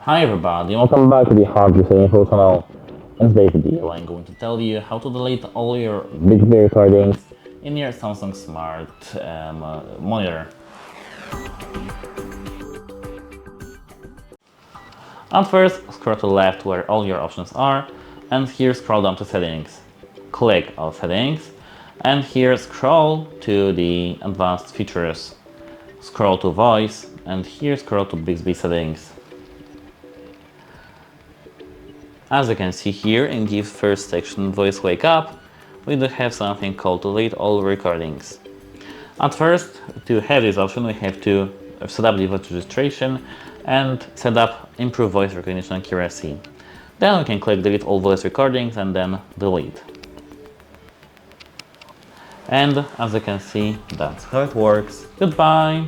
Hi everybody, welcome back to the Hardware Info channel. In today's video, I'm going to tell you how to delete all your Bixby recordings in your Samsung Smart monitor. At first, scroll to the left where all your options are, and here scroll down to Settings. Click on Settings, and here scroll to the Advanced Features. Scroll to Voice, and here scroll to Bixby Settings. As you can see here in the first section, Voice Wake Up, we do have something called Delete All Recordings. At first, to have this option, we have to set up the voice registration and set up Improve Voice Recognition Accuracy. Then we can click Delete All Voice Recordings and then Delete. And as you can see, that's how it works. Goodbye!